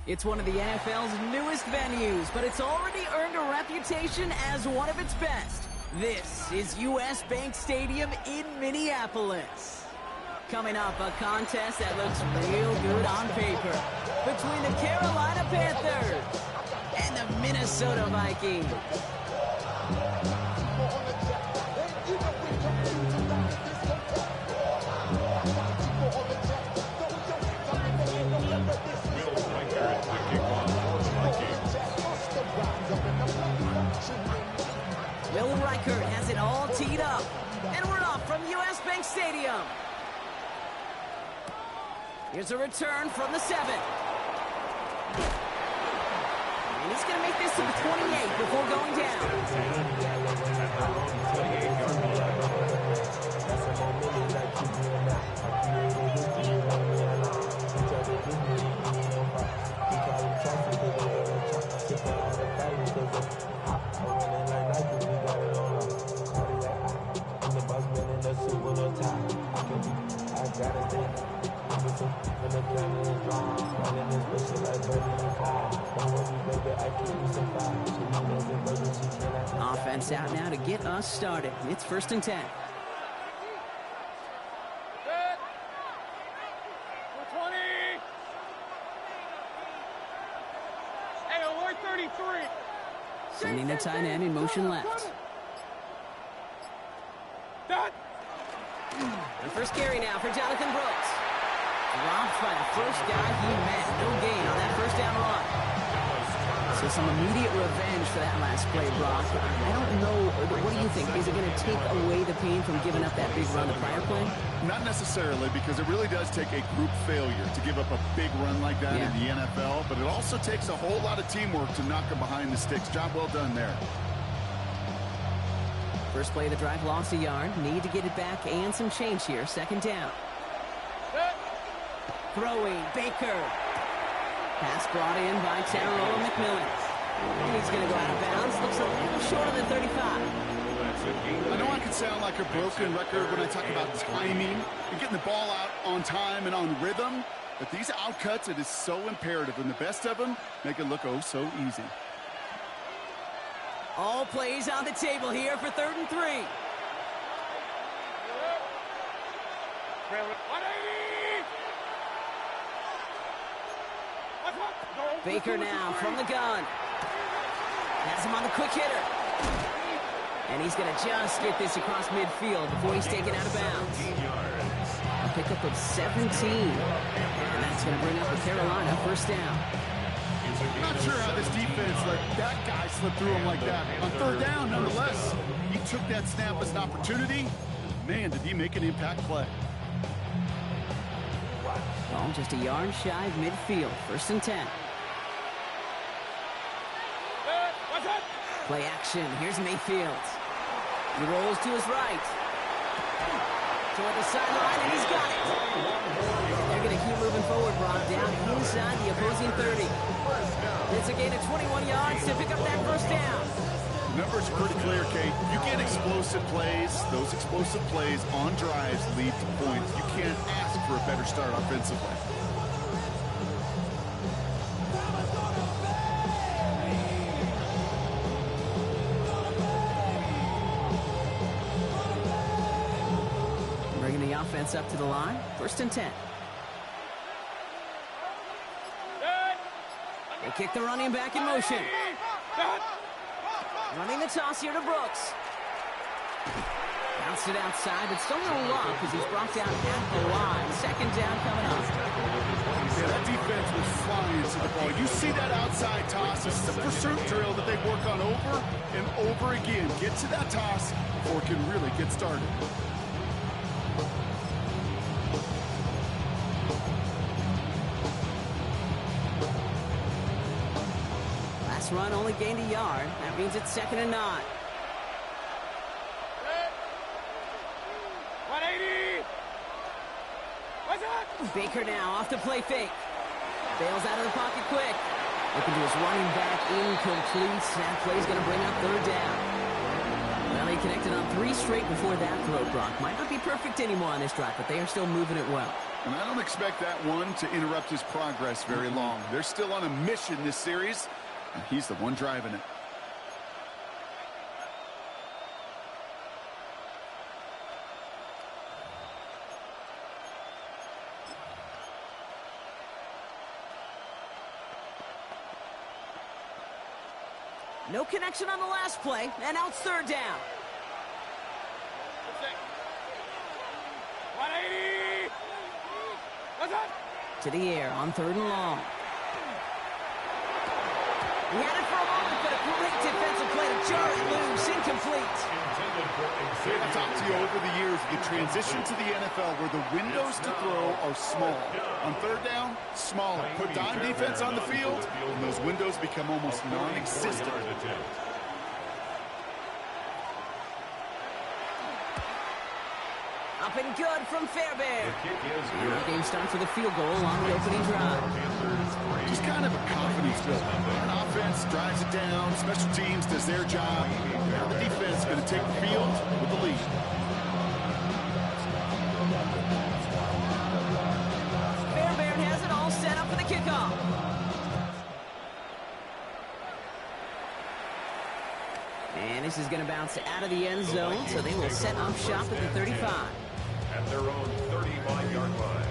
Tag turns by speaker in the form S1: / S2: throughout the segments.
S1: It's one of the NFL's newest venues, but it's already earned a reputation as one of its best. This is US Bank Stadium in Minneapolis. Coming up, a contest that looks real good on paper between the Carolina Panthers and the Minnesota Vikings. Will Reichert has it all teed up, and we're off from US Bank Stadium. Here's a return from the 7. And he's going to make this to the 28 before going down. Offense out now to get us started. It's 1st and 10. Sending the tight end in motion left. The first carry now for Jonathan Brooks. Dropped by the first guy he met. No gain on that first down run. So some immediate revenge for that last play, Brock. I don't know, what do you think? Is it going to take away the pain from giving up that big run the prior play?
S2: Not necessarily, because it really does take a group failure to give up a big run like that in the NFL, but it also takes a whole lot of teamwork to knock them behind the sticks. Job well done there.
S1: First play of the drive lost a yard. Need to get it back and some change here. 2nd down. Throwing, Baker. Pass brought in by Terrell McMillan. And he's going to go out of bounds. Looks a little short of the 35.
S2: I know I can sound like a broken record when I talk about timing and getting the ball out on time and on rhythm, but these outcuts, it is so imperative, and the best of them make it look oh so easy.
S1: All plays on the table here for 3rd and 3. Baker now from the gun. Has him on the quick hitter. And he's going to just get this across midfield before he's taken out of bounds. A pickup of 17. And that's going to bring up the Carolina 1st down.
S2: I'm not sure how this defense let that guy slip through him like that. On 3rd down, nonetheless, he took that snap as an opportunity. Man, did he make an impact play.
S1: Ball just a yard shy of midfield. 1st and 10. Play action. Here's Mayfield. He rolls to his right. Toward the sideline, and he's got it. They're going to keep moving forward, Brock, down inside the opposing 30. It's a gain of 21 yards to pick up that 1st down.
S2: The numbers are pretty clear, Kate. You get explosive plays. Those explosive plays on drives lead to points. You can't ask for a better start offensively.
S1: Bringing the offense up to the line. 1st and 10. They kick the running back in motion. Running the toss here to Brooks. Bounced it outside, but still no luck as he's brought down at the line. 2nd down coming up.
S2: Yeah, that defense was flying to the ball. You see that outside toss. This is a pursuit drill that they work on over and over again. Get to that toss before it can really get started.
S1: Run only gained a yard. That means it's 2nd and 9.
S3: 180. What's that?
S1: Baker now off the play fake. Bails out of the pocket quick. Looking to his running back, incomplete. That play's going to bring up 3rd down. Well, he connected on 3 straight before that throw, Brock. Might not be perfect anymore on this drive, but they are still moving it well.
S2: And I don't expect that one to interrupt his progress very long. They're still on a mission this series, and he's the one driving it.
S1: No connection on the last play, and now it's third down.
S3: 180. What's up?
S1: To the air on third and long. He had it for a moment, but a great defensive play to jar it loose. Incomplete.
S2: I've talked to you over the years, the transition to the NFL where the windows to throw are small. On third down, smaller. Put dime defense on the field, and those windows become almost non-existent.
S1: Up and good from Fairbairn. And the game starts with a field goal on the opening drive.
S2: Just kind of a confidence builder. An offense drives it down. Special teams does their job. Now the defense is going to take the field with the lead.
S1: Fairbairn has it all set up for the kickoff. And this is going to bounce out of the end zone, so they will set up shop at the 35.
S4: At their own 35-yard line.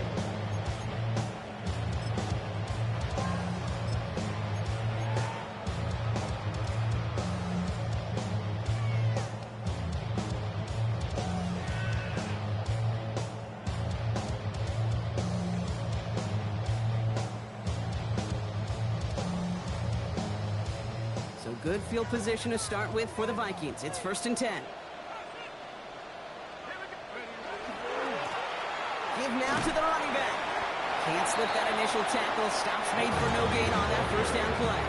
S1: So good field position to start with for the Vikings. It's 1st and 10. Give now to the running back. Can't slip that initial tackle. Stops made for no gain on that first down play.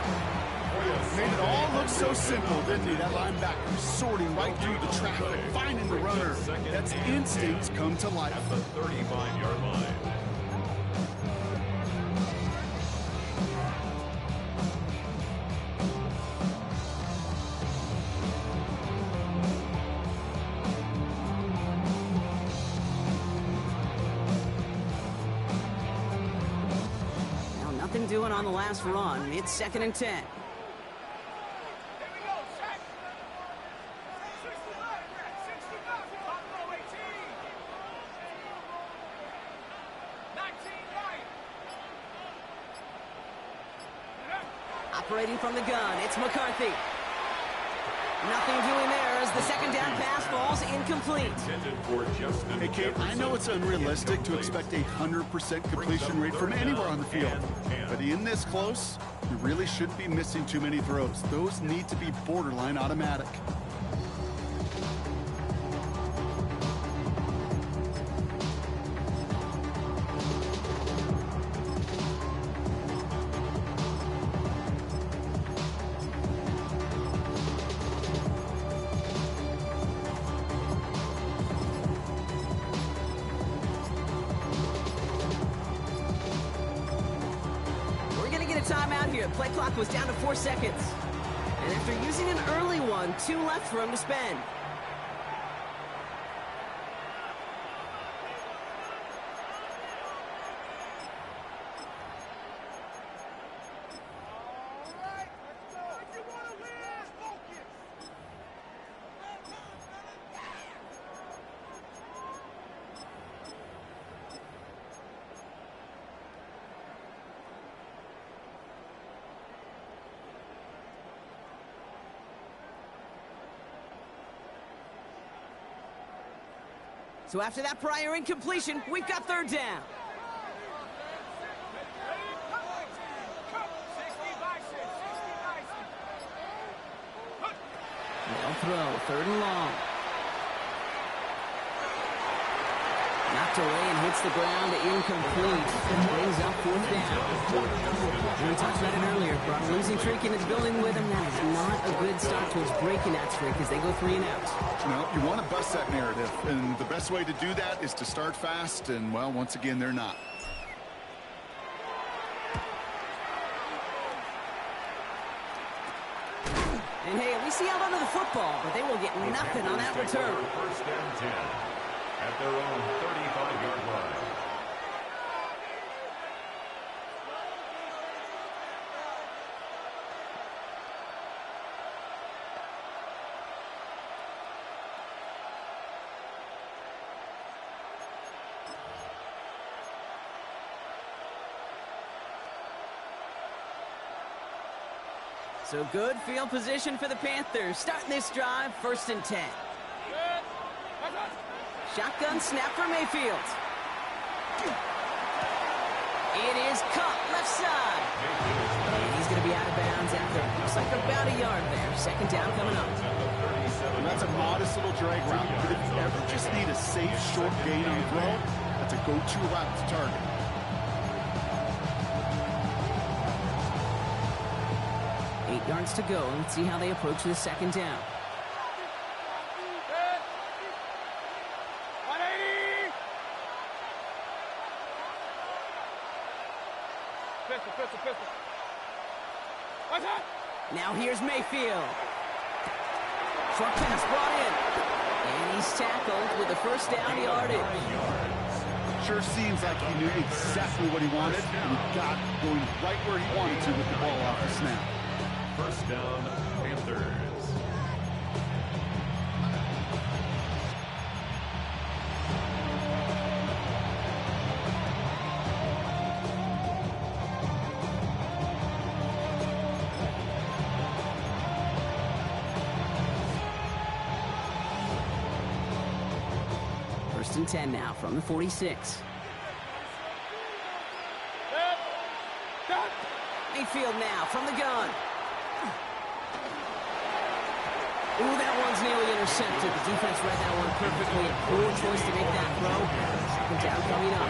S2: Made it all look so simple, didn't he? That linebacker sorting right through the traffic, finding the runner. That's instincts come to life.
S4: At the 35-yard line.
S1: Nothing doing on the last run. It's 2nd and 10. Operating from the gun, it's McCarthy. Nothing doing there as the second down pass falls incomplete.
S2: Hey, Kate, I know it's unrealistic to expect a 100% completion rate from anywhere on the field. But in this close, you really shouldn't be missing too many throws. Those need to be borderline automatic.
S1: Timeout here. Play clock was down to 4 seconds. And after using an early one, 2 left for him to spend. So after that prior incompletion, we've got third down. They'll throw, 3rd and long. Knocked away and hits the ground, incomplete. Brings up 4th down. We talked about it earlier. Brought a losing streak in his building with him. That is not a good start towards breaking that streak as they go 3 and out.
S2: No, you want to bust that narrative, and the best way to do that is to start fast, and, well, once again, they're not.
S1: And hey, at least see out onto the football, but they will get nothing on that return.
S4: First and 10 at their own 35-yard line.
S1: So good field position for the Panthers. Starting this drive, 1st and 10. Shotgun snap for Mayfield. It is caught left side. And he's going to be out of bounds after looks like about a yard there. 2nd down coming up.
S2: And that's a modest little drag route. But if you ever just need a safe, short gain on the throw, that's a go-to route to target.
S1: Yards to go. Let's see how they approach this 2nd down.
S3: Pistol.
S1: Now here's Mayfield. Short pass brought in. And he's tackled with a 1st down yardage.
S2: Sure seems like he knew exactly what he wanted, and he got going right where he wanted to with the ball off the snap.
S4: First down, Panthers.
S1: First and 10 now from the 46. Mayfield now from the gun. Ooh, that one's nearly intercepted. The defense read that one perfectly. A poor choice to make that throw. 2nd down coming up.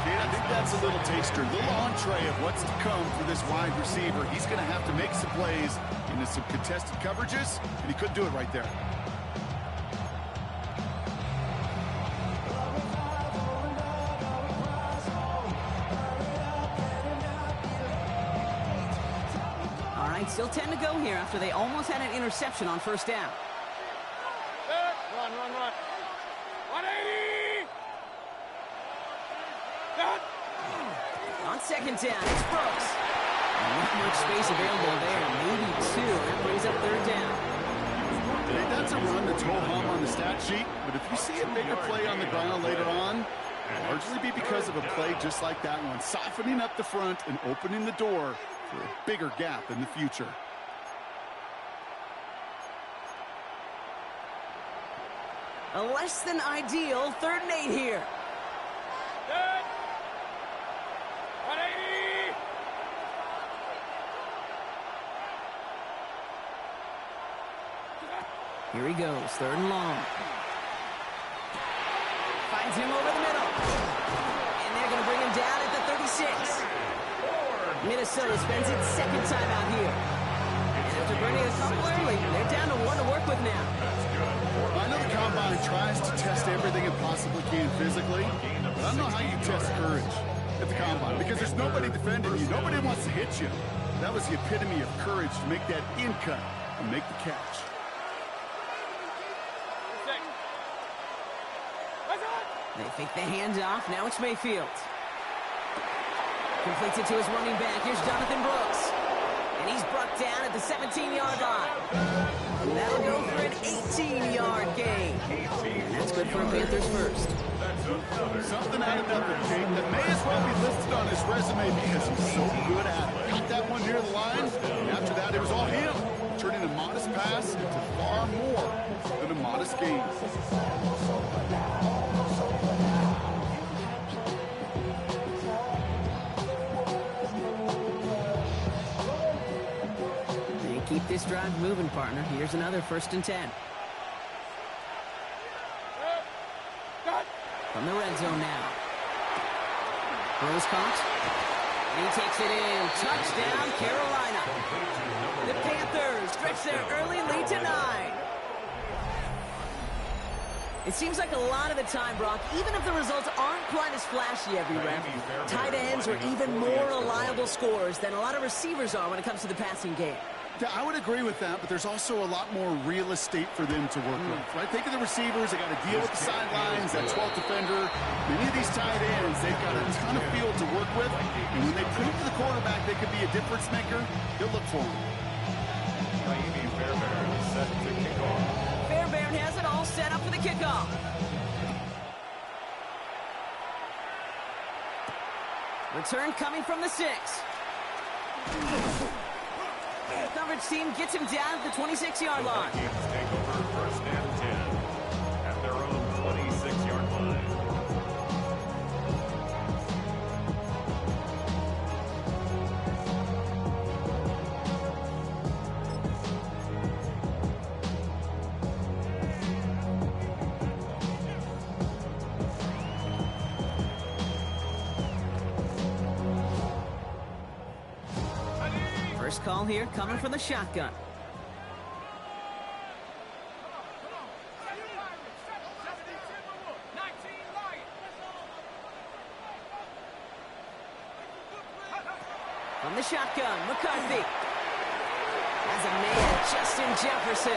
S2: Yeah, I think that's a little taster, a little entree of what's to come for this wide receiver. He's going to have to make some plays into some contested coverages, and he couldn't do it right there.
S1: Still 10 to go here after they almost had an interception on 1st down.
S3: Run. 180!
S1: On 2nd down, it's Brooks. Not much space available there. Maybe 2. That brings up 3rd down.
S2: Hey, that's a run that's ho-hum on the stat sheet, but if you see a bigger play on the ground later on, it'll largely be because of a play just like that one, softening up the front and opening the door for a bigger gap in the future.
S1: A less than ideal 3rd and 8 here.
S3: 180!
S1: Here he goes, 3rd and long. Finds him over the middle. And they're going to bring him down at the 36. Minnesota spends its 2nd time out here. And after burning a couple early, they're down to 1 to work with now.
S2: I know the Combine tries to test everything it possibly can physically, but I don't know how you test courage at the Combine, because there's nobody defending you. Nobody wants to hit you. That was the epitome of courage to make that in cut and make the catch.
S1: They fake the handoff. Now it's Mayfield. Completes it to his running back. Here's Jonathan Brooks. And he's brought down at the 17-yard line. And that'll go for an 18-yard gain. And that's good for a Panthers first.
S2: Something out of nothing, King, that may as well be listed on his resume because he's so good at it. Got that one near the line, and after that it was all him, turning a modest pass into far more than a modest gain.
S1: Keep this drive moving, partner. Here's another 1st and 10. From the red zone now. Throws caught. And he takes it in. Touchdown, Carolina. The Panthers stretch their early lead to 9. It seems like a lot of the time, Brock, even if the results aren't quite as flashy every rep, tight ends are even more reliable scorers than a lot of receivers are when it comes to the passing game.
S2: Yeah, I would agree with that, but there's also a lot more real estate for them to work with, right? Think of the receivers. They got to deal with the sidelines, that 12th defender. Many of these tight ends, they've got a ton of field to work with, and when they prove to the quarterback they could be a difference maker, they'll look for him.
S4: Fairbairn is set to kick off.
S1: Fairbairn has it all set up for the kickoff. Return coming from the 6. The coverage team gets him down at the 26-yard line.
S4: The Vikings take over first and 10 at their own 26-yard line.
S1: First call here coming from the shotgun. From the shotgun, McCarthy. As a man, Justin Jefferson.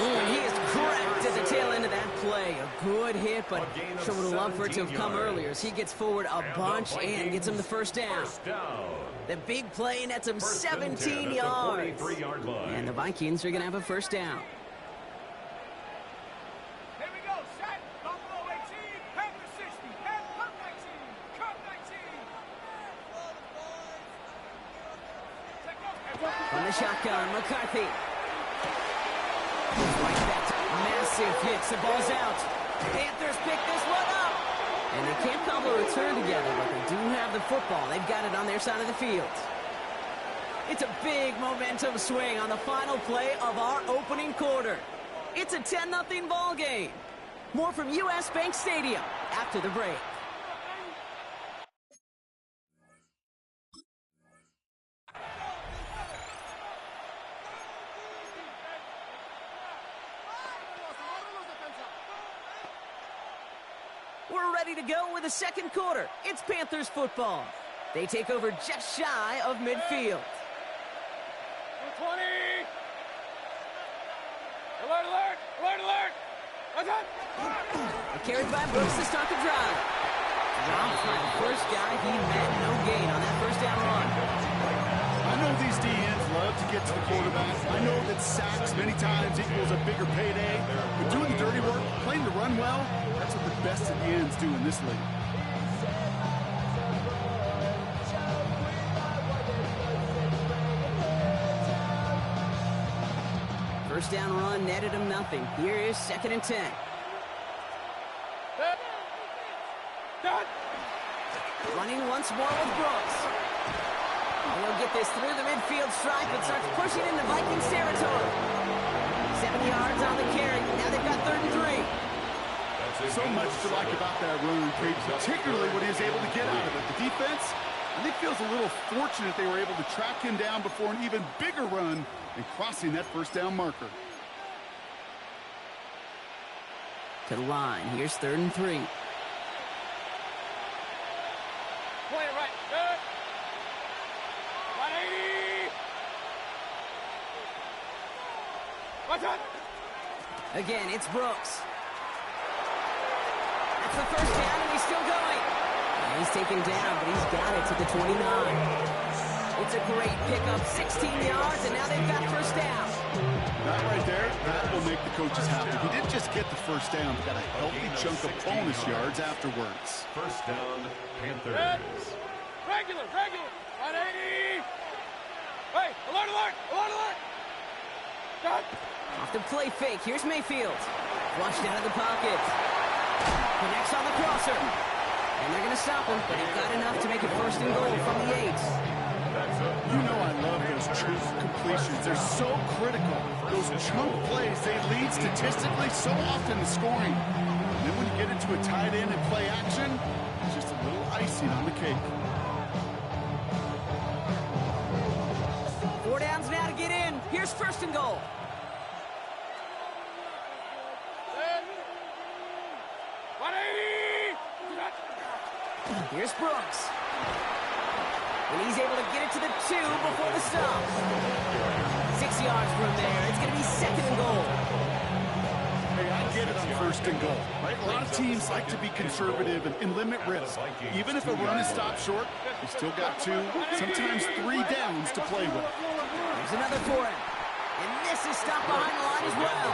S1: Ooh, and he is cracked at the tail end of that play. A good hit, but sure would have loved for it to have come earlier as he gets forward a bunch and gets him the first down. The big play nets him 17 yards. And the Vikings are going to have a first down.
S3: Here we go. Set. Buffalo 18. Panthers 60. Cut 19. Cut 19.
S1: From the shotgun, McCarthy. Right back to massive hits. The ball's out. Panthers pick this one up. And they can't cobble a return together, but they do have the football. They've got it on their side of the field. It's a big momentum swing on the final play of our opening quarter. It's a 10-0 ball game. More from U.S. Bank Stadium after the break. We're ready to go with the second quarter. It's Panthers football. They take over just shy of midfield.
S3: 20. Alert, alert, alert, alert. What's up?
S1: Carried by Brooks to start the drive. Dropped by the first guy he met. No gain on that first down run.
S2: I know these DNs love to get to the quarterback. I know that sacks many times equals a bigger payday. But doing the dirty work, playing to run well, that's what the best of the ends do in this league.
S1: First down run netted him nothing. Here is 2nd and 10. Running once more with Brooks. And he'll get this through the midfield stripe and starts pushing into Vikings territory. 7 yards on the carry. Now they've got 3rd and 3.
S2: So much to like about that run, particularly what he was able to get out of it. The defense, I think, feels a little fortunate they were able to track him down before an even bigger run and crossing that first down marker.
S1: To the line. Here's 3rd and 3.
S3: Play it right. Good. 180. What's up?
S1: Again, it's Brooks. That's the first down, and he's still going. And he's taken down, but he's got it to the 29. It's a great pickup, 16 yards, and now they've got first down.
S2: That right there, that will make the coaches happy. He didn't just get the first down, he got a healthy chunk of bonus yards afterwards.
S4: First down, Panthers.
S3: Regular. 180. Hey, alert, alert, alert, alert. Done.
S1: Off the play fake, here's Mayfield. Flushed out of the pocket. Connects on the crosser. And they're going to stop him, but he got enough to make it 1st and goal from the 8.
S2: You know I love those chunk completions. They're so critical. Those chunk plays, they lead statistically so often to scoring. And then when you get into a tight end and play action, it's just a little icing on the cake.
S1: 4 downs now to get in. Here's 1st and goal. Here's Brooks. And he's able to get it to the 2 before the stop. 6 yards from there. It's going to be 2nd and goal.
S2: Hey, I get it on 1st and goal, right? A lot of teams like to be conservative and limit risk. Even if a run is stopped short, you still got 2, sometimes 3 downs to play with.
S1: There's another for him. And this is stopped behind the line as well.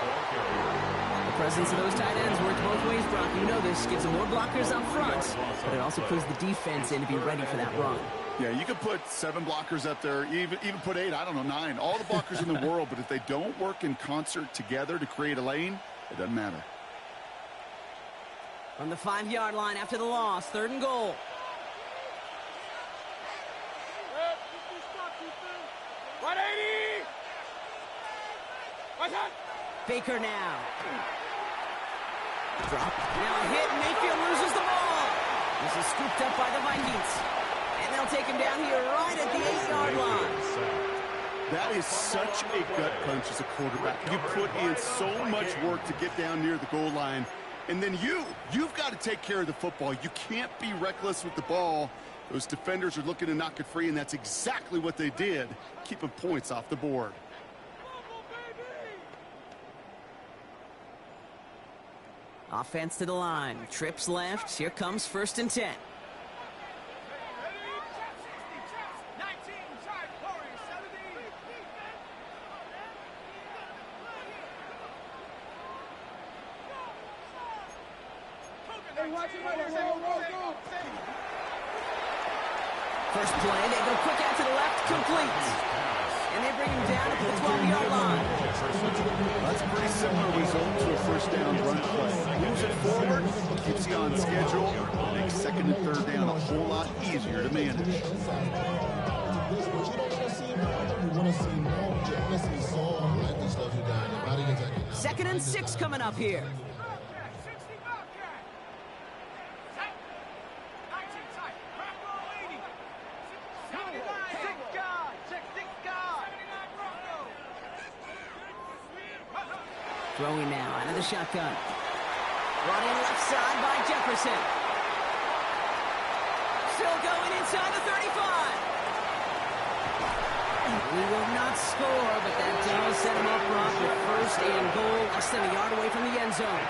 S1: The presence of those tight ends works both ways, Brock. You know this. Gives them more blockers up front, but it also puts the defense in to be ready for that run.
S2: Yeah, you could put 7 blockers up there, even put 8, I don't know, 9. All the blockers in the world, but if they don't work in concert together to create a lane, it doesn't matter.
S1: From the 5-yard line after the loss, 3rd and goal. Baker now. Drop. Now a hit. Mayfield loses the ball. This is scooped up by the Vikings. And they'll take him down here right at the 8-yard line.
S2: That is such a gut punch as a quarterback. You put in so much work to get down near the goal line. And then you've got to take care of the football. You can't be reckless with the ball. Those defenders are looking to knock it free, and that's exactly what they did, keeping points off the board.
S1: Offense to the line. Trips left. Here comes 1st and 10. First play, they go quick out to the left, complete. And they bring him down at the 12-yard line.
S2: That's a pretty similar result to a 1st down run play. Moves it forward, keeps you on schedule, makes 2nd and 3rd down a whole lot easier to manage.
S1: 2nd and 6 coming up here. Throwing now out of the shotgun. Running left side by Jefferson. Still going inside the 35. He will not score, but that does set him up, Brock, with 1st and goal, less than a yard away from the end zone.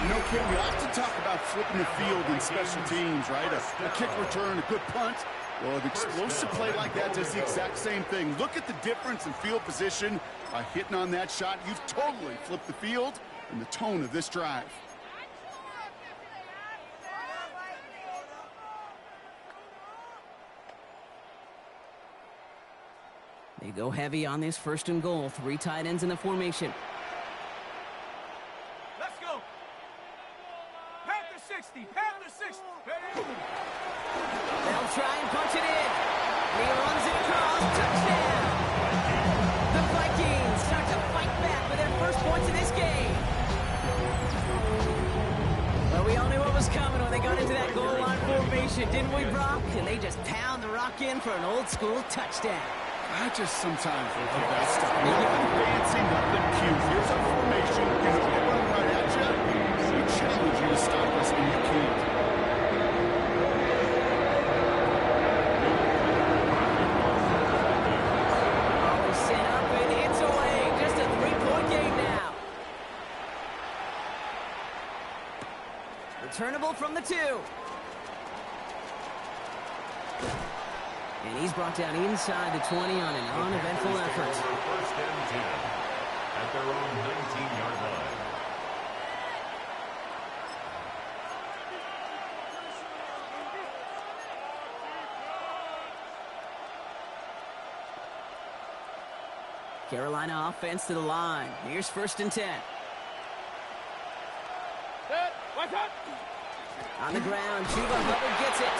S2: You know, Kim, we often talk about flipping the field in special teams, right? A kick return, a good punt. Well, an explosive play like that does the exact same thing. Look at the difference in field position. By hitting on that shot, you've totally flipped the field and the tone of this drive.
S1: They go heavy on this 1st and goal. 3 tight ends in the formation.
S3: Let's go. Panther 60. Panther 60.
S1: They'll try and punch it in. And he runs it across. Touchdown. The Vikings start to fight back for their 1st points of this game. Well, we all knew what was coming when they got into that goal line formation, didn't we, Brock? And they just pound the rock in for an old-school touchdown.
S2: I just sometimes look at that stuff. Nothing fancy, nothing cute. Here's our formation. You know they're running right at you. We challenge you to stop us, and you can't.
S1: Always set up and hits away. Just a 3-point game now. Returnable from the 2. And he's brought down inside the 20 on an uneventful effort.
S4: 1st and 10 at their own 19-yard line.
S1: Carolina offense to the line. Here's 1st and 10. On the ground, Chuba Hubbard gets it.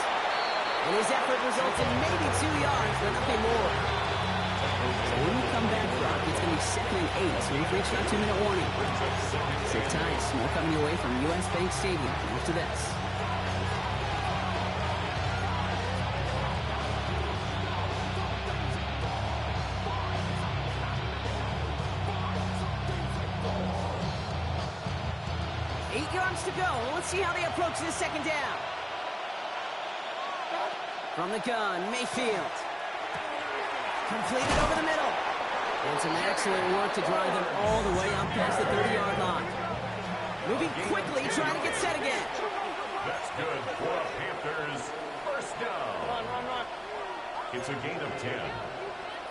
S1: And his effort results in maybe 2 yards, but nothing more. So when we come back, Brock, it's going to be 2nd and 8, so we've reached our 2-minute warning. Sit tight, more coming your way from U.S. Bank Stadium after this. To go. Let's see how they approach this 2nd down. From the gun, Mayfield. Completed over the middle. And some excellent work to drive them all the way up past the 30-yard line. Moving quickly, trying to get set again.
S4: That's good for the Panthers. First down.
S3: Run.
S4: It's a gain of 10.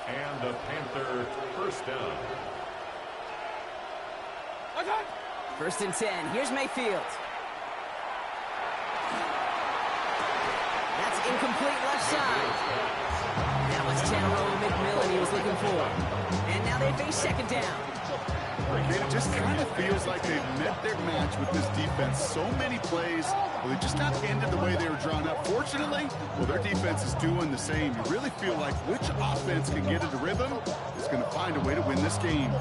S4: And the Panther first down.
S1: First and 10. Here's Mayfield. That's incomplete left side. That was Tyrone McMillan he was looking for. And now they face second down.
S2: It just kind of feels like they've met their match with this defense. So many plays, well, they just not ended the way they were drawn up. Fortunately, well, their defense is doing the same. You really feel like which offense can get into rhythm is going to find a way to win this game.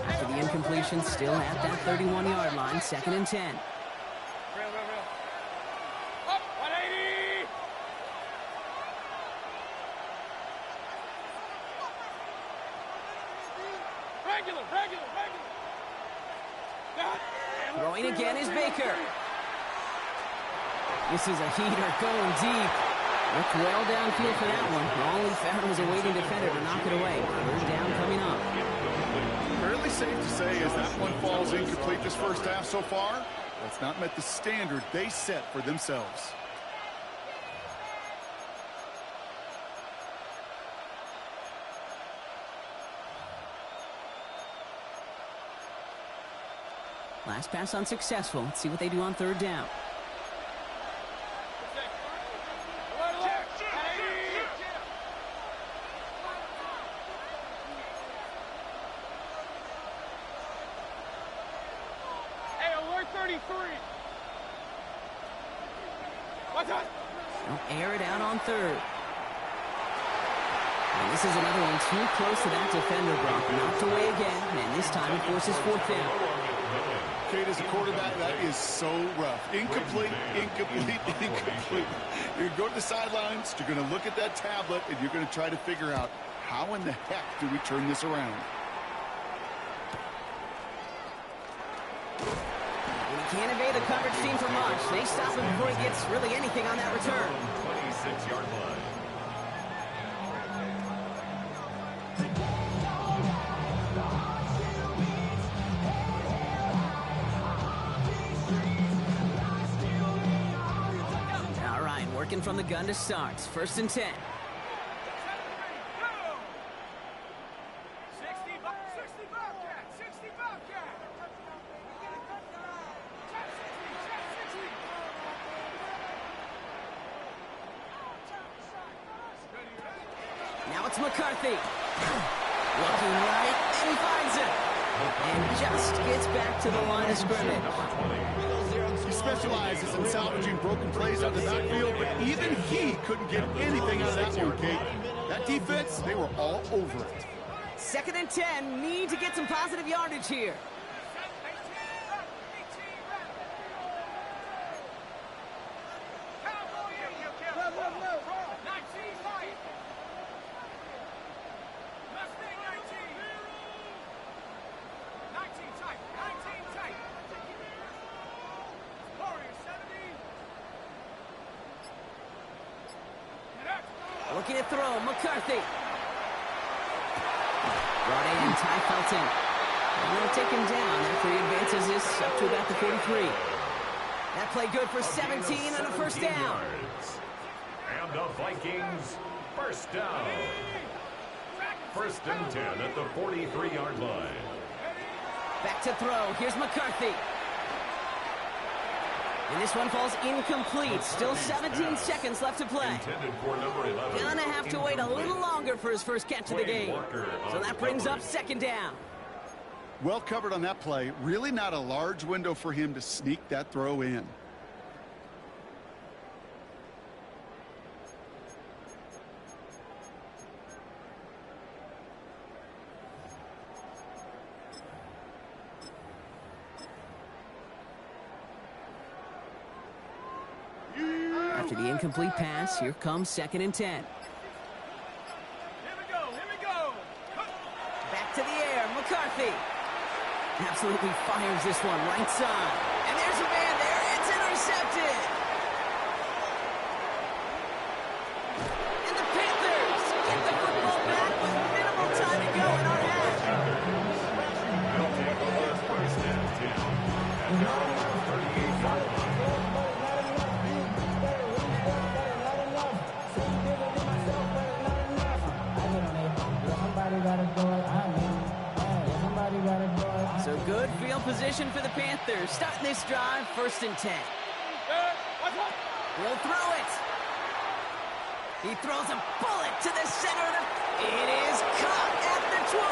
S1: After the incompletion, still at that 31-yard line, second and 10.
S3: Up, 180. Regular.
S1: Throwing again is Baker. This is a heater going deep. Looked well downfield for that one. All he found was a waiting defender to knock it away. Third down coming up.
S2: Fairly safe to say as that one falls incomplete this first half so far, that's not met the standard they set for themselves.
S1: Last pass unsuccessful. Let's see what they do on third down.
S3: Hey, alert 33. What's that?
S1: They'll air it out on third. And this is another one too close to that defender, Brock. Knocked away again, and this time it forces fourth down.
S2: Kate, as a quarterback, that is so rough. Incomplete. You're going to go to the sidelines, you're going to look at that tablet, and you're going to try to figure out how in the heck do we turn this around.
S1: He can't evade the coverage team for much. They stop him before he gets really anything on that return.
S4: 26-yard line.
S1: All right, working from the gun to start. First and 10.
S3: 60 Bobcat. 60 Bobcat.
S1: Now it's McCarthy. Looking right, and he finds it. And just gets back to the line of scrimmage.
S2: He specializes in salvaging broken plays out of the backfield, but even he couldn't get anything out of that one, Kate. That defense, they were all over it.
S1: Second and 10. Need to get some positive yardage here. Looking to throw, McCarthy. Brought in, Ty Felton. And they'll take him down after he advances this up to about the 43. That play good for 17 and a first down.
S4: Yards. And the Vikings first down. First and 10 at the 43-yard line.
S1: Back to throw. Here's McCarthy. And this one falls incomplete. Still 17 seconds left to play.
S4: Intended for number 11.
S1: Gonna have to wait a little longer for his first catch of the game. So that brings up second down.
S2: Well covered on that play. Really not a large window for him to sneak that throw in.
S1: After the incomplete pass, here comes second and 10.
S3: Here we go.
S1: Back to the air, McCarthy. Absolutely fires this one right side. And there's a man there. It's intercepted. field position for the Panthers. Starting this drive, 1st and 10. He'll throw it. He throws a bullet to the center of the... It is caught at the 20.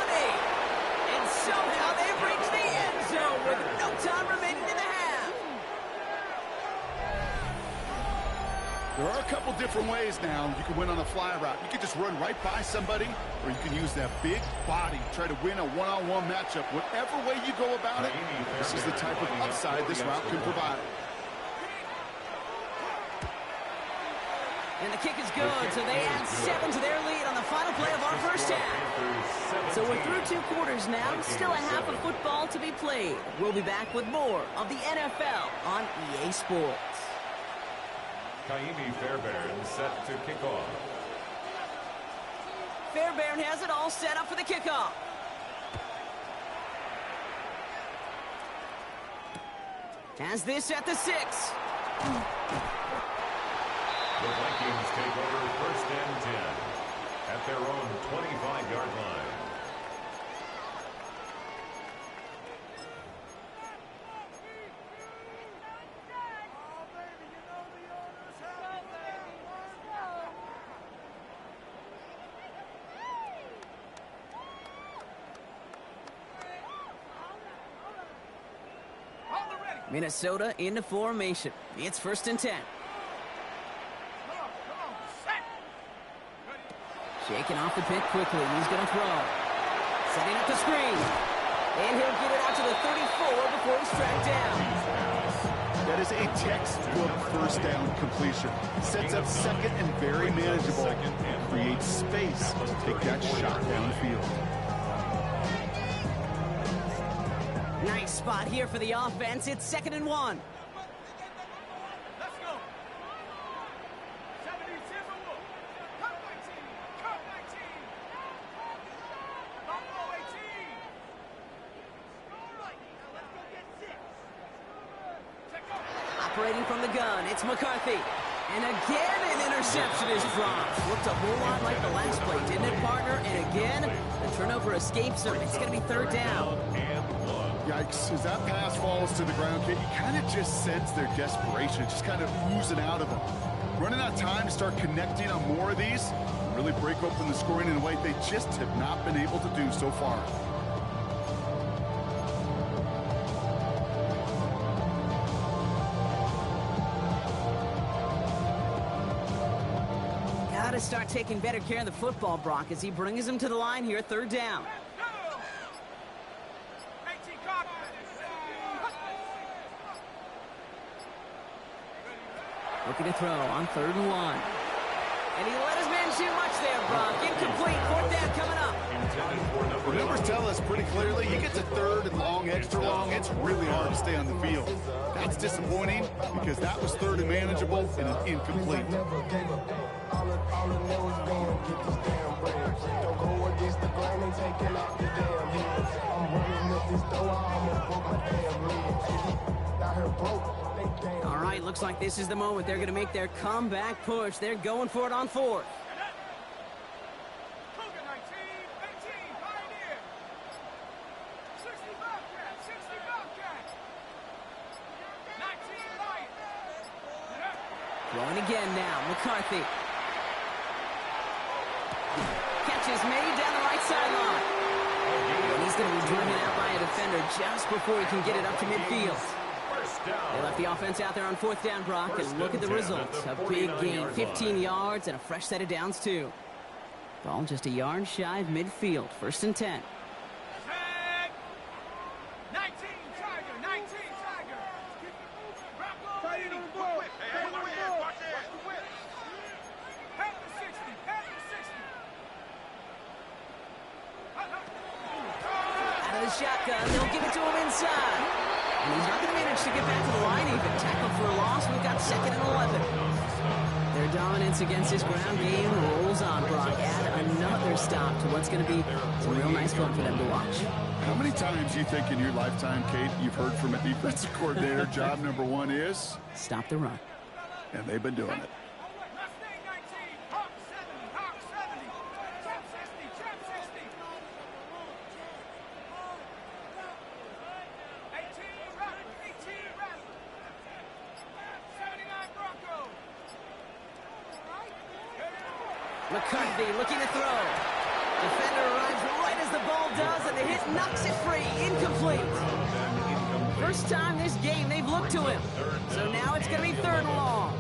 S1: And somehow they've reached the end zone with no time remaining in the half.
S2: There are a couple different ways now you can win on a fly route. You can just run right by somebody, or you can use that big body, try to win a one-on-one matchup. Whatever way you go about it, this is the type of upside this route can provide.
S1: And the kick is good, so they add 7 to their lead on the final play of our first half. So we're through 2 quarters now, still a half of football to be played. We'll be back with more of the NFL on EA Sports.
S4: Kaimi Fairbairn set to kick off.
S1: Fairbairn has it all set up for the kickoff. Has this at the 6.
S4: The Vikings take over 1st and 10 at their own 25-yard line.
S1: Minnesota into formation. It's 1st and 10. Shaking off the pick quickly. He's going to throw. Setting up the screen. And he'll get it out to the 34 before he's tracked down.
S2: That is a textbook 1st down completion. Sets up 2nd and very manageable. And creates space to take that shot downfield.
S1: Nice spot here for the offense. It's 2nd and 1.
S3: Let's go. 70 Timberwolves. Cut 19. Cut 19. Buffalo 18. Let's go get 6. Check out.
S1: Operating from the gun, it's McCarthy. And again, an interception is dropped. Looked a whole lot like the last play, didn't it, partner? And again, the turnover escapes her. It's going to be 3rd down.
S2: Yikes, as that pass falls to the ground, Kate, you kind of just sense their desperation, just kind of oozing out of them. Running out of time to start connecting on more of these, and really break open the scoring in a way they just have not been able to do so far.
S1: Got to start taking better care of the football, Brock, as he brings him to the line here, 3rd down. Looking to throw on 3rd and 1. And he let his man too much there, Brock. Incomplete. 4th down coming up.
S2: The numbers tell us pretty clearly, you get to 3rd and long, extra long, it's really hard to stay on the field. That's disappointing because that was 3rd and manageable and an incomplete.
S1: All right, looks like this is the moment. They're going to make their comeback push. They're going for it on 4th. Throwing again now, McCarthy. Catch is made down the right sideline. And he's going to be driven out by a defender just before he can get it up to midfield. They left the offense out there on 4th down, Brock, and look at the results. A big gain, 15 yards, and a fresh set of downs, too. Ball just a yard shy of midfield, 1st and 10.
S3: 19 Tiger, 19 Tiger. Tight end on the ball. Hey, watch the whip. Head to 60, head to 60.
S1: Out of the shotgun, they'll give it to him inside. And he's not going to manage to get back to the line even. Tackled for a loss. We've got 2nd and 11. Their dominance against his ground game rolls on, Brock. Add another stop to what's going to be some real nice fun for them to watch.
S2: How many times do you think in your lifetime, Kate, you've heard from a defensive coordinator, job number 1 is?
S1: Stop the run.
S2: And they've been doing it.
S1: McCarthy looking to throw. Defender arrives right as the ball does, and the hit knocks it free. Incomplete. First time this game they've looked to him. So now it's going to be 3rd and long.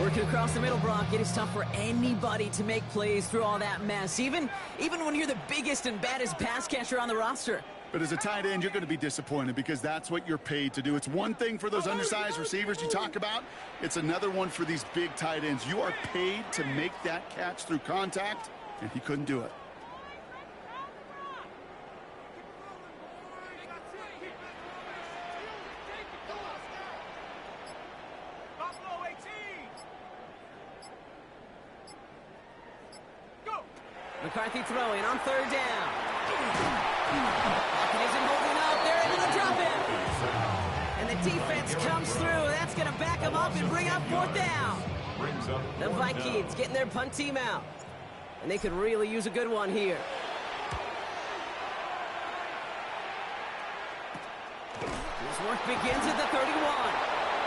S1: Working across the middle, Brock, it is tough for anybody to make plays through all that mess, even when you're the biggest and baddest pass catcher on the roster.
S2: But as a tight end, you're going to be disappointed because that's what you're paid to do. It's one thing for those undersized receivers you talk about. It's another one for these big tight ends. You are paid to make that catch through contact, and he couldn't do it.
S1: McCarthy throwing on 3rd down. Isn't holding up. They're able to drop him. And the defense comes through. That's going to back him up and bring up 4th down. The Vikings getting their punt team out. And they could really use a good one here. This work begins at the 31.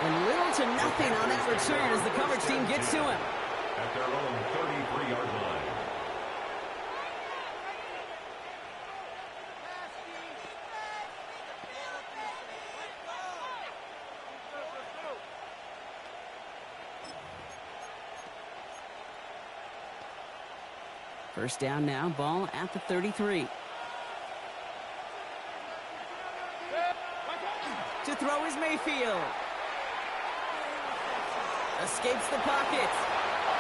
S1: And little to nothing on that return as the coverage team gets to him.
S4: At their own 33-yard line.
S1: First down now, ball at the 33. To throw is Mayfield. Escapes the pocket.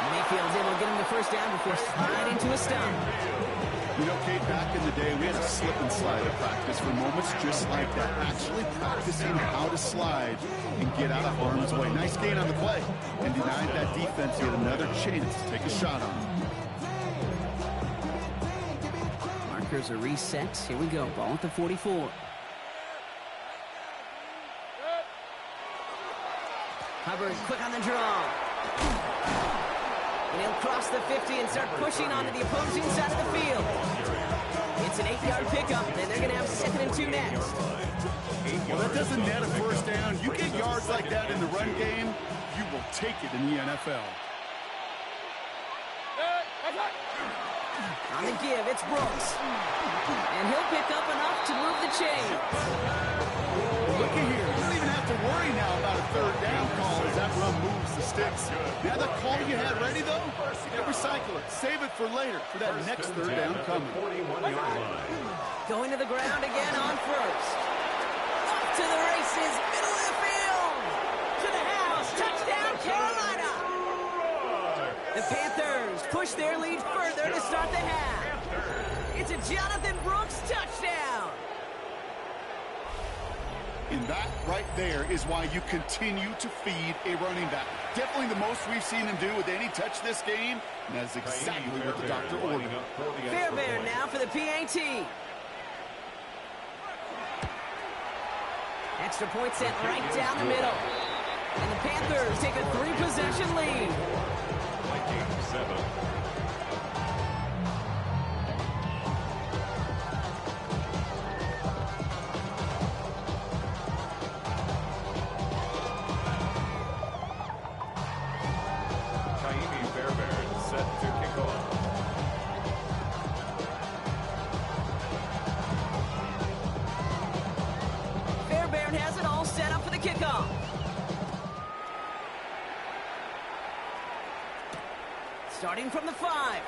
S1: Mayfield's able to get him the first down before sliding to a stop.
S2: You know, Kate, back in the day, we had a slip and slide at practice for moments just like that. Actually practicing how to slide and get out of harm's way. Nice gain on the play. And denied that defense yet another chance to take a shot on him.
S1: Markers are reset. Here we go. Ball at the 44. Hubbard quick on the draw. And he'll cross the 50 and start pushing onto the opposing side of the field. It's an 8-yard pickup, and they're going to have 2nd and 2 next.
S2: Well, that doesn't net a first down. You get yards like that in the run game, you will take it in the NFL.
S1: On the give, it's Brooks. And he'll pick up enough to move the chain.
S2: Look at here. You don't even have to worry now about a 3rd down call as that run moves the sticks. Now the call you had ready, though, you recycle it. Save it for later for that next 3rd down coming.
S1: Going to the ground again on 1st. Up to the races, middle of the field. To the house, touchdown Carolina. The Panthers push their lead further to start the half. It's a Jonathan Brooks touchdown.
S2: And that right there is why you continue to feed a running back. Definitely the most we've seen him do with any touch this game, and that's exactly what the doctor ordered.
S1: Fairbairn now for the PAT. Extra point sent right down the middle. And the Panthers take a 3-possession lead.
S4: Vikings 7.
S1: Starting from the 5.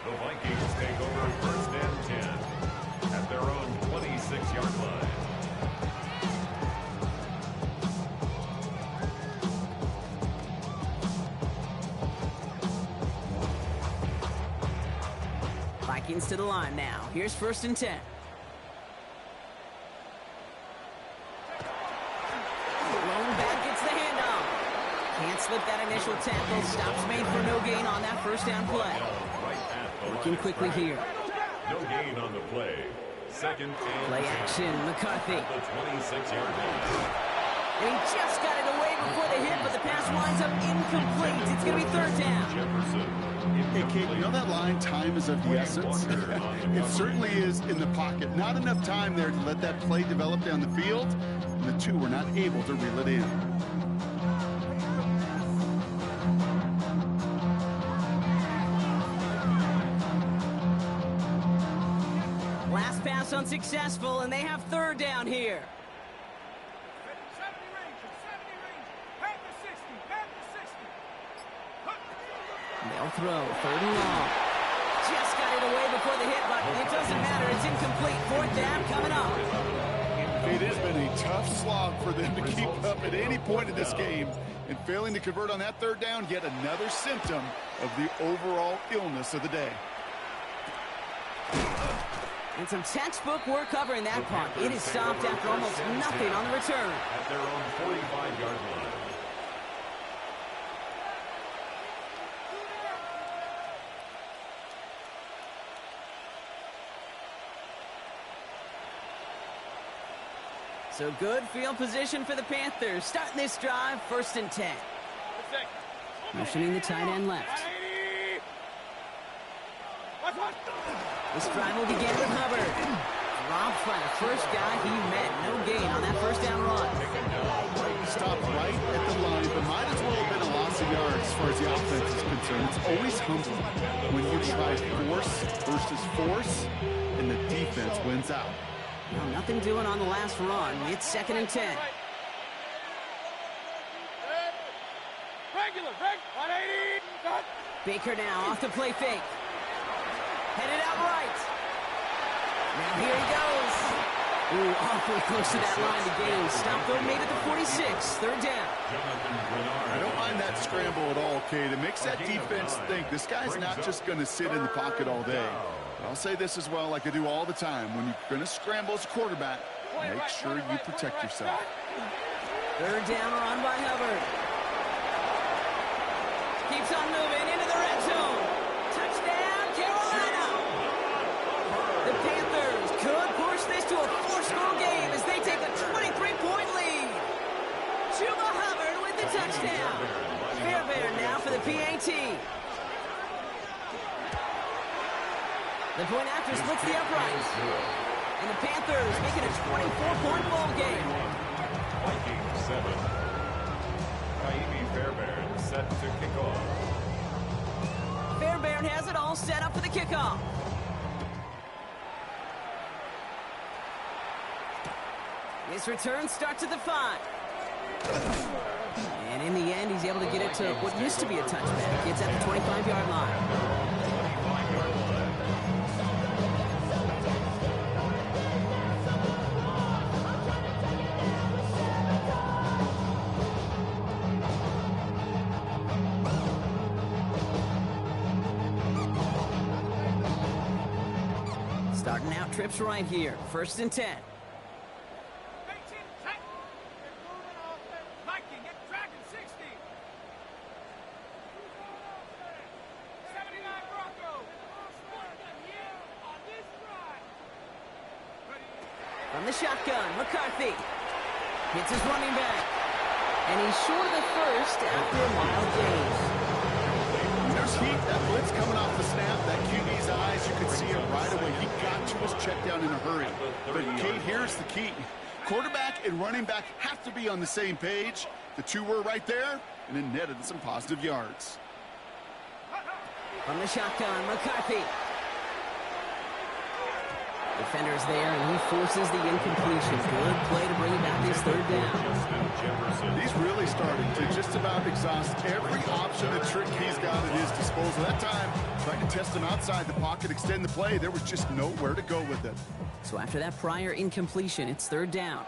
S4: The Vikings take over 1st and 10 at their own 26-yard line.
S1: Vikings to the line now. Here's 1st and 10. Can't slip that initial tackle. Stops made for no gain on that 1st down play. Working quickly here.
S4: No gain on the play. 2nd and
S1: play action. McCarthy.
S4: The 26-yard line.
S1: And he just got it away before the hit, but the pass winds up incomplete. It's going to be 3rd down.
S2: Hey, Kate, you know that line, time is of the essence? It certainly is in the pocket. Not enough time there to let that play develop down the field, and the two were not able to reel it in.
S1: Last pass unsuccessful, and they have third down here.
S3: 70 Ranger, 70 Ranger. Panther 60, Panther 60.
S1: They'll throw, third and long. Just got it away before the hit, but it doesn't matter. It's incomplete. Fourth down coming up.
S2: It has been a tough slog for them to keep up at any point in this game. And failing to convert on that third down, yet another symptom of the overall illness of the day.
S1: And some textbook work covering that punt. It is stopped after almost nothing on the return.
S4: At their own 45-yard line.
S1: So good field position for the Panthers. Starting this drive, 1st and 10. Motioning the tight end left. This drive will begin with Hubbard. Dropped by the first guy he met. No gain on that first down run.
S2: Stopped right at the line, but might as well have been a loss of yards as far as the offense is concerned. It's always humbling when you try force versus force, and the defense wins out.
S1: Well, nothing doing on the last run. It's 2nd and 10.
S3: Regular, 180.
S1: Baker now off the play fake. Headed out right. Now here he goes. Ooh, awfully close to that line to gain. Stop though, made it to 46. Third down.
S2: I don't mind that scramble at all, Kate. It makes that defense think this guy's not just going to sit in the pocket all day. But I'll say this as well, like I do all the time. When you're going to scramble as a quarterback, make sure you protect yourself.
S1: Third down run by Hubbard. Keeps on moving into the red zone. Touchdown, Carolina. The Panthers could push this to a 4-score game as they take a 23-point lead. Chuba Hubbard with the touchdown. Fairbairn now for the PAT. The point after splits the uprights. And the Panthers make it a 24-point ball game.
S4: Vikings 7. Fairbairn set to kick off.
S1: Fairbairn has it all set up for the kickoff. This return starts at the 5. And in the end, he's able to get it to what used to be a touchback. It's at the 25-yard line.
S4: 25-yard line.
S1: Starting out trips right here. 1st and 10.
S3: Viking at Dragon 60. 79 Bronco. On this drive.
S1: From the shotgun, McCarthy hits his running back. And he's short of the first after a mild gain.
S2: There's heat, that blitz coming off the snap, that QB's eyes, you could see it right away. He got to his check down in a hurry. But Kate, here's the key. Quarterback and running back have to be on the same page. The two were right there, and it netted some positive yards.
S1: From the shotgun, McCarthy. Defender's there, and he forces the incompletion. Good play to bring about this third down.
S2: He's really starting to just about exhaust every option and trick he's got at his disposal. That time, trying to test him outside the pocket, extend the play. There was just nowhere to go with it.
S1: So after that prior incompletion, it's third down.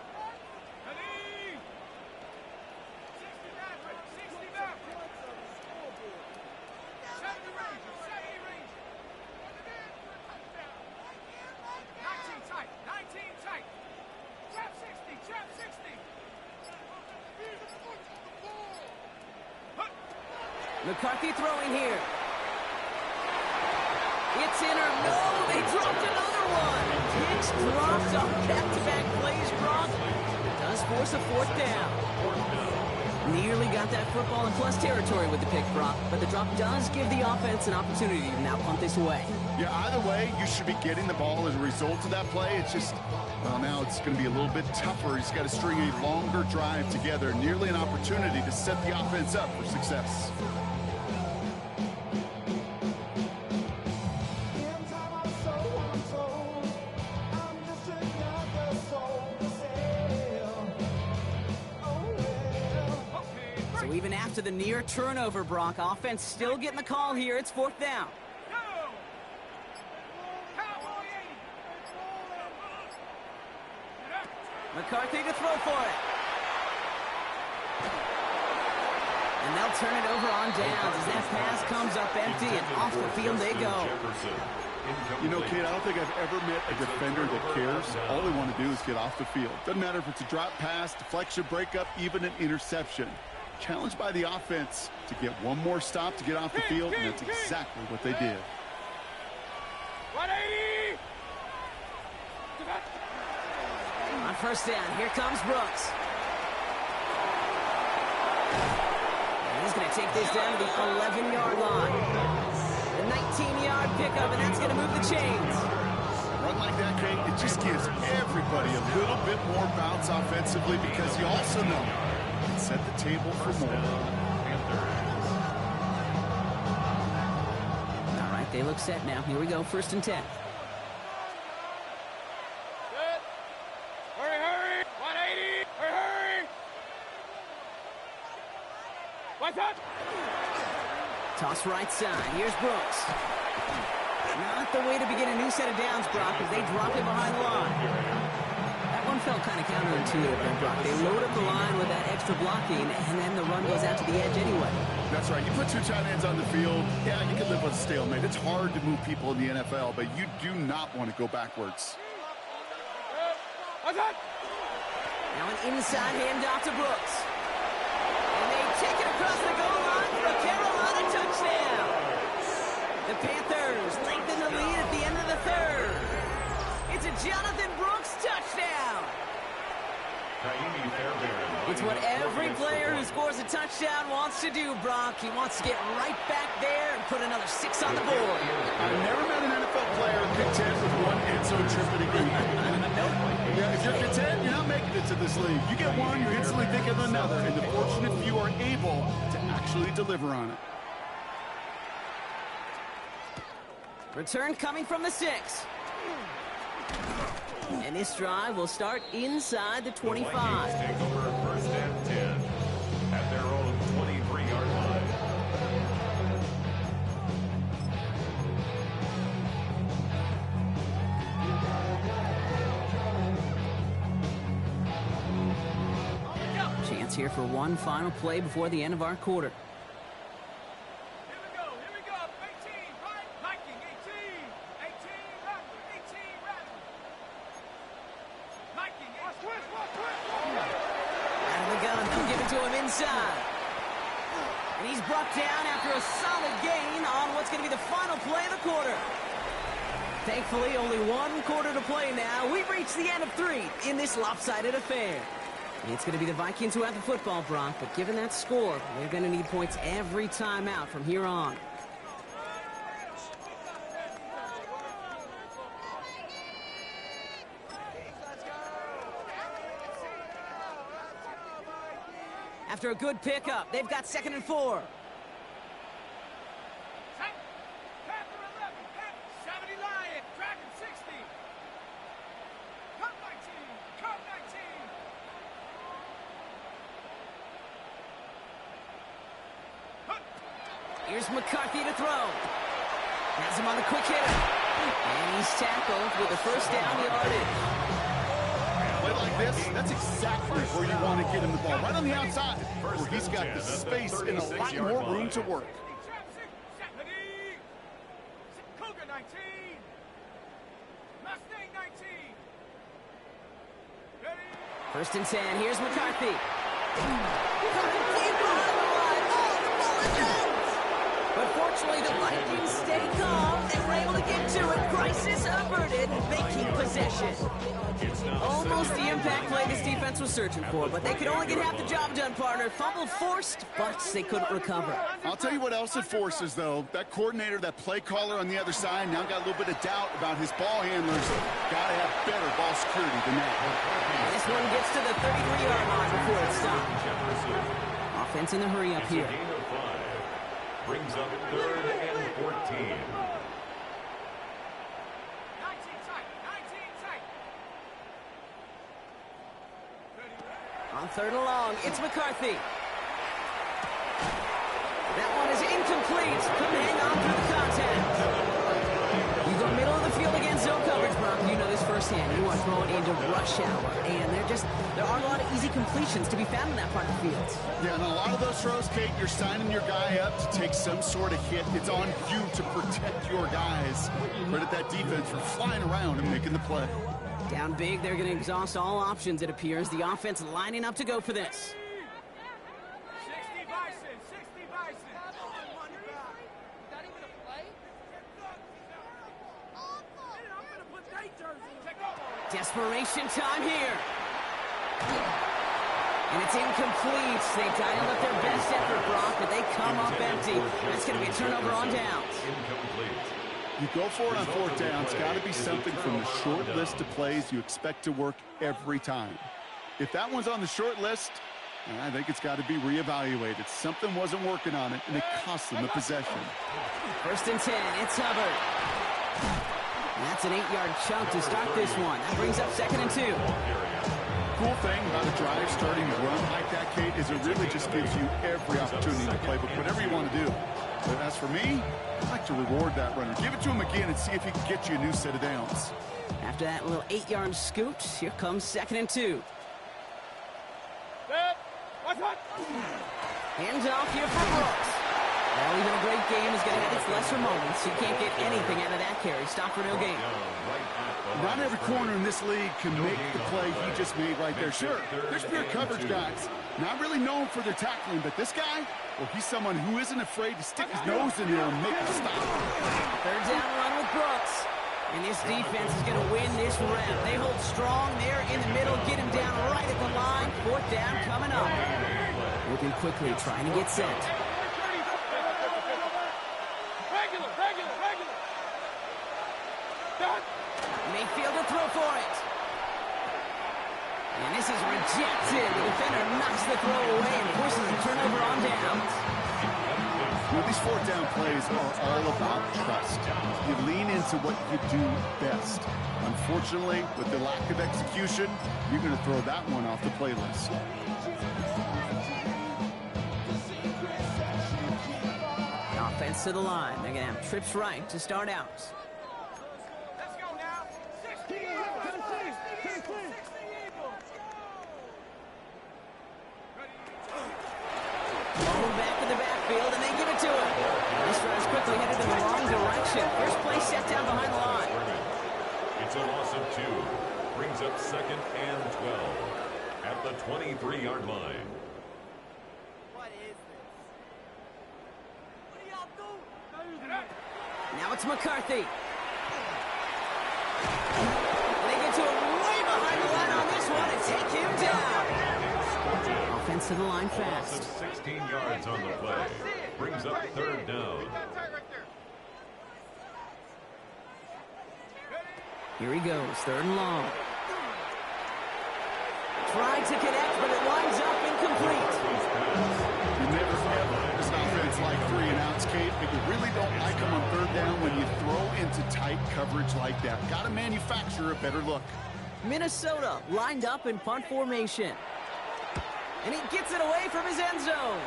S3: 19 tight. Trap 60, trap 60.
S1: McCarthy throwing here. It's in or no, they dropped another one. Hicks drops on back-to-back plays, Brock. Does force a fourth down. Nearly got that football in plus territory with the pick, Brock, but the drop does give the offense an opportunity to now punt this away.
S2: Yeah, either way, you should be getting the ball as a result of that play. It's just, well, now it's going to be a little bit tougher. He's got to string a longer drive together. Nearly an opportunity to set the offense up for success.
S1: to the near turnover, Brock. Offense still getting the call here. It's 4th down. McCarthy to throw for it. And they'll turn it over on downs as that pass comes up empty and off the field they go.
S2: You know, Kate, I don't think I've ever met a defender that cares. All they want to do is get off the field. Doesn't matter if it's a drop pass, deflection, breakup, even an interception. Challenged by the offense to get one more stop to get off the field, and that's exactly what they did.
S3: 180!
S1: On 1st down, here comes Brooks. And he's going to take this down to the 11-yard line. The 19-yard pickup, and that's going to move the chains.
S2: Run like that, Kate, it just gives everybody a little bit more bounce offensively because you also know you can set the table for more.
S1: All right, they look set now. Here we go, 1st and 10.
S3: Hurry, hurry! 180! Hurry, hurry! What's up?
S1: Toss right side. Here's Brooks. Not the way to begin a new set of downs, Brock, as they drop it behind the line. That one felt kind of counterintuitive there, Brock. They load up the line with that extra blocking, and then the run goes out to the edge anyway.
S2: That's right. You put 2 tight ends on the field, yeah, you can live with a stalemate. It's hard to move people in the NFL, but you do not want to go backwards.
S3: What's up?
S1: Now an inside handoff to Brooks. And they take it across the goal line for a Carolina touchdown. The Panthers lengthen the lead at the end of the 3rd. It's a Jonathan Brooks touchdown. It's what every player who scores a touchdown wants to do, Brock. He wants to get right back there and put another 6 on the board.
S2: I've never met an NFL player content with one end zone trip in a game. Yeah, if you're content, you're not making it to this league. You get one, you're instantly thinking of another, and the fortunate few are able to actually deliver on it.
S1: Return coming from the 6. And this drive will start inside the 25.
S4: The Vikings take over 1st and 10 at their own 23-yard line.
S1: Chance here for one final play before the end of our quarter.
S3: Here we go, 18, right? Viking, 18, 18, right, 18, right. Viking,
S1: Out of the gun, they'll give it to him inside. And he's brought down after a solid gain on what's going to be the final play of the quarter. Thankfully, only 1 quarter to play now. We've reached the end of 3 in this lopsided affair. It's going to be the Vikings who have the football, Brock, but given that score, they're going to need points every time out from here on. After a good pickup, they've got 2nd and 4.
S3: Panther 11, 70 Lion, Dragon 60. Cut 19, cut 19.
S1: Here's McCarthy to throw. Has him on the quick hitter. And he's tackled with the 1st down yardage.
S2: Play like this, that's exactly where you want to get him the ball. Right on the outside, where he's got the space and a lot more room to work.
S3: Cougar 19. Mustang 19. Ready?
S1: 1st and 10. Here's McCarthy. But fortunately, the Vikings stay calm and were able to get to it. Crisis averted. They keep possession. Almost the impact play this defense was searching for, but they could only get half the job done, partner. Fumble forced, but they couldn't recover.
S2: I'll tell you what else it forces, though. That coordinator, that play caller on the other side, now got a little bit of doubt about his ball handlers. Got to have better ball security than that.
S1: And this one gets to the 33-yard line before it stops. Offense in the hurry up here.
S4: Brings up 3rd and 14.
S3: 19 tight, 19 tight.
S1: On 3rd and long, it's McCarthy. incomplete. Couldn't hang on through the contact. You go middle of the field against zone coverage, Brock. You know this firsthand. You are throwing into rush hour, and there aren't a lot of easy completions to be found in that part of the field.
S2: Yeah, and a lot of those throws, Kate, you're signing your guy up to take some sort of hit. It's on you to protect your guys. Credit that defense for flying around and making the play.
S1: Down big, they're going to exhaust all options, it appears. The offense lining up to go for this.
S3: 60 Bison, 60 Bison.
S5: Not even a play?
S3: I'm going to put that jersey on.
S1: Desperation time here. And it's incomplete. They dialed up their best effort, Brock, but they come up empty. That's going to be a turnover on downs.
S4: Incomplete.
S2: You go for it on fourth down. It's got to be something from the short list of plays you expect to work every time. If that one's on the short list, I think it's got to be reevaluated. Something wasn't working on it, and it cost them the possession.
S1: 1st and 10, it's Hubbard. And that's an 8-yard chunk to start this one. That brings up 2nd and 2.
S2: Cool thing about a drive starting to run like that, Kate, is it really just gives you every opportunity to play, but whatever you want to do. But as for me, I like to reward that runner. Give it to him again and see if he can get you a new set of downs.
S1: After that little 8-yard scoot, here comes 2nd and 2. Hands off here for Brooks. Well, even a great game is going to have its lesser moments. You can't get anything out of that carry. Stop for no gain.
S2: Not every corner in this league can make the play he just made right there. Sure, there's pure coverage guys. Not really known for their tackling, but this guy, well, he's someone who isn't afraid to stick his nose in there and make a stop.
S1: 3rd down run with Brooks. And this defense is going to win this round. They hold strong there in the middle, get him down right at the line. 4th down coming up. Looking quickly, trying to get set. Mayfield to throw for it. And this is rejected. The defender knocks the throw away and forces a turnover on downs.
S2: Well, these 4th down plays are all about trust. You lean into what you do best. Unfortunately, with the lack of execution, you're going to throw that one off the playlist.
S1: Offense to the line. They're going to have trips right to start out.
S3: Let's go now. 60 Eagles. 60 Eagles.
S1: Ball back in the backfield, and they give it to him. This drive's quickly headed in the wrong direction. First play set down behind the line.
S4: It's a loss of 2. Brings up 2nd and 12 at the 23-yard line.
S5: What is this? What are y'all doing?
S1: Now it's McCarthy. And they get to him way behind the line on this one and take him down. Offense to the line fast.
S4: 16 yards on the play. Brings up 3rd down.
S1: Here he goes, 3rd and long. Tried to connect, but it winds up incomplete.
S2: You never ever this offense like 3 and outs, Kate, but you really don't like them on 3rd down when you throw into tight coverage like that. Got to manufacture a better look.
S1: Minnesota lined up in punt formation. And he gets it away from his end zone.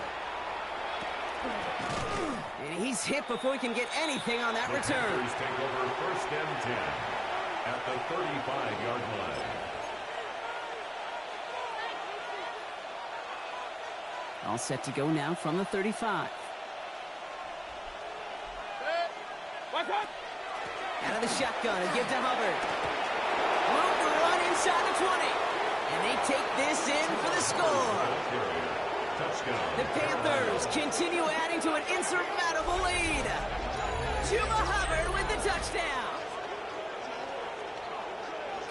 S1: And he's hit before he can get anything on that
S4: The
S1: return.
S4: Panthers take over 1st and 10 at the 35-yard line.
S1: All set to go now from the 35. Out of the shotgun and give to Hubbard. Move the run inside the 20. And they take this in for the score.
S4: Touchdown.
S1: The Panthers continue adding to an insurmountable lead. Chuba Hubbard with the touchdown.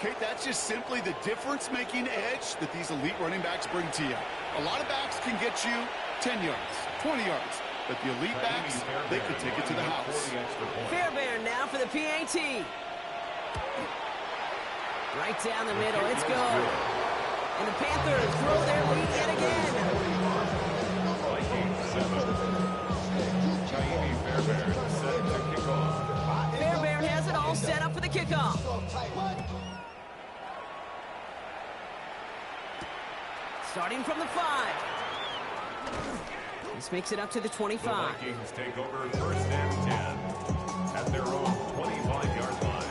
S2: Kate, that's just simply the difference-making edge that these elite running backs bring to you. A lot of backs can get you 10 yards, 20 yards, but the elite backs, they can take it to the house.
S1: Fairbairn now for the PAT. Right down the middle, it's good. And the Panthers throw their lead yet again.
S4: Vikings 7. Jaime Fairbairn set to kick off.
S1: Fairbairn has it all set up for the kickoff. Starting from the 5. This makes it up to the 25.
S4: The Vikings take over 1st and 10 at their own 25-yard line.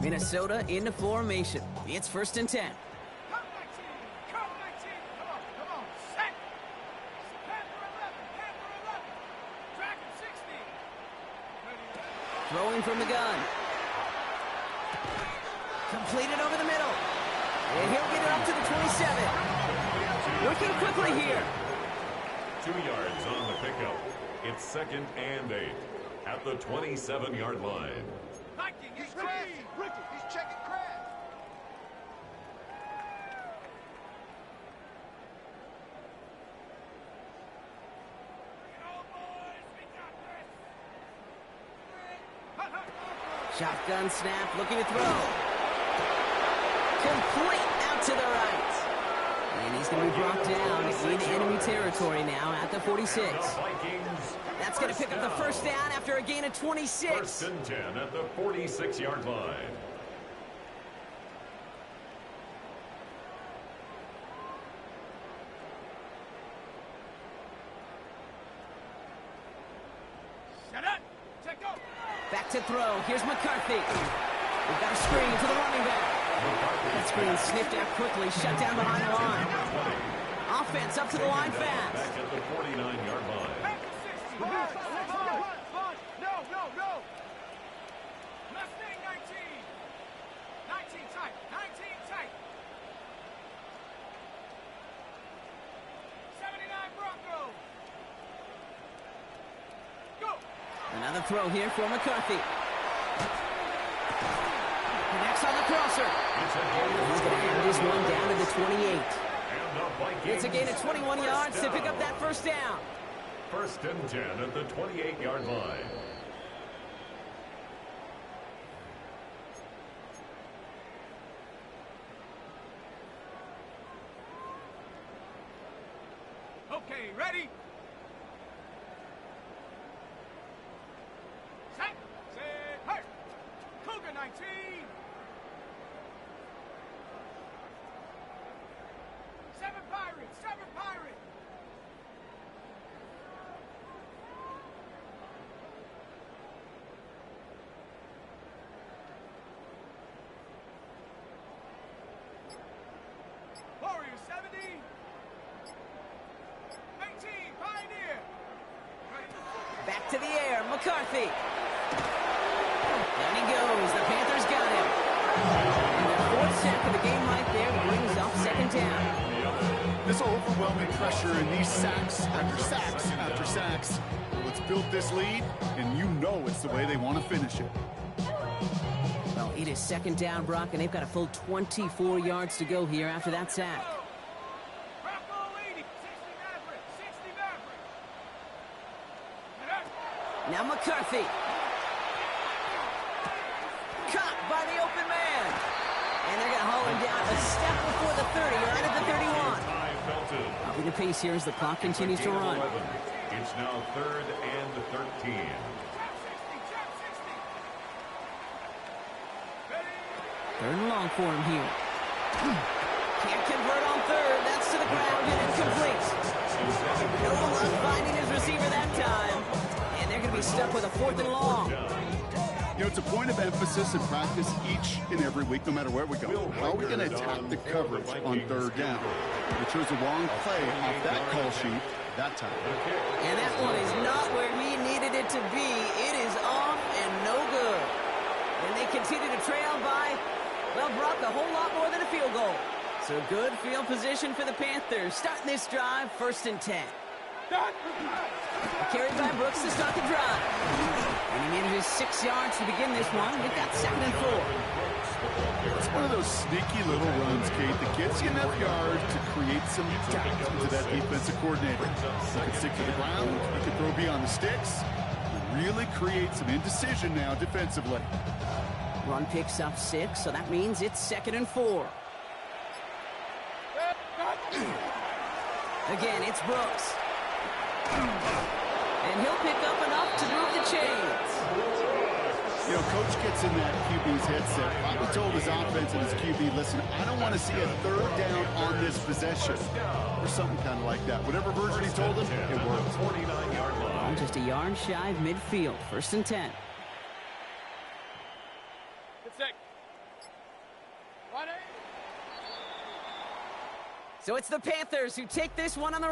S1: Minnesota into formation. It's 1st and 10.
S3: Come 19, come 19. Come on, set. Panther 11, Dragon 60.
S1: Throwing from the gun. Completed over the middle. And he'll get it up to the 27. Working quickly here.
S4: 2 yards on the pickup. It's 2nd and 8 at the 27-yard line.
S3: Viking, he's ready. He's checking crabs.
S1: Shotgun snap, looking to throw. Complete out to the right. And he's going to be brought down in enemy territory now at the 46. That's going to pick up the 1st down after a gain of 26.
S4: 1st and 10 at the 46-yard line.
S3: Shut up. Check go.
S1: Back to throw. Here's McCarthy. We've got a screen to the running back. That screen sniffed out quickly, shut down behind the line. Offense up to the line fast.
S4: Back at the 49-yard line.
S3: No. Mustang 19. 19 tight. 19 tight. 79 Bronco. Go.
S1: Another throw here for McCarthy. Connects on the crosser. He's going to hand this one down to the 28. It's a gain of 21 yards to pick up that 1st down.
S4: 1st and 10 at the 28-yard line.
S3: Okay, ready? Set, hurt. Cougar 19. Seven Pirates. Warriors 70. 18, Pioneer.
S1: Back to the air, McCarthy. Down he goes. The Panthers got him. And the 4th sack of the game right there brings up 2nd down.
S2: This overwhelming pressure and these sacks after sacks after sacks. Let's build this lead, and you know it's the way they want to finish it.
S1: Well, it is 2nd down, Brock, and they've got a full 24 yards to go here after that sack.
S3: Bronco 80, 60 Maverick.
S1: Now McCarthy. Caught by the open man. And they're going to haul him down a step before the 30, right at the 31. Upping the pace here as the clock continues to run.
S4: It's now 3rd and 13.
S1: Third and long for him here. Can't convert on 3rd. That's to the ground and incomplete. No luck finding his receiver that time. And they're going to be stuck with a 4th and long.
S2: You know, it's a point of emphasis in practice each and every week, no matter where we go. How are we going to attack the coverage on 3rd down? We chose the wrong play off that call sheet that time.
S1: And that one is not where he needed it to be. It is off and no good. And they continue to trail by, well, Brock, a whole lot more than a field goal. So good field position for the Panthers. Starting this drive, 1st and 10. Carried by Brooks to start the drive. And he manages 6 yards to begin this one. They've got 2nd and 4.
S2: It's one of those sneaky little runs, Kate, that gets you enough yards to create some doubt into that defensive coordinator. You can stick to the ground, you can throw beyond the sticks, and really create some indecision now defensively.
S1: Run picks up 6, so that means it's 2nd and 4. Again, it's Brooks. And he'll pick up enough to move the chains.
S2: You know, Coach gets in that QB's headset. Probably told his offense and his QB, listen, I don't want to see a third down on this possession. Or something kind of like that. Whatever version he told him, it worked.
S4: 49-yard line.
S1: Just a yard shy of midfield. 1st and 10.
S3: Good sec. Right.
S1: So it's the Panthers who take this one on the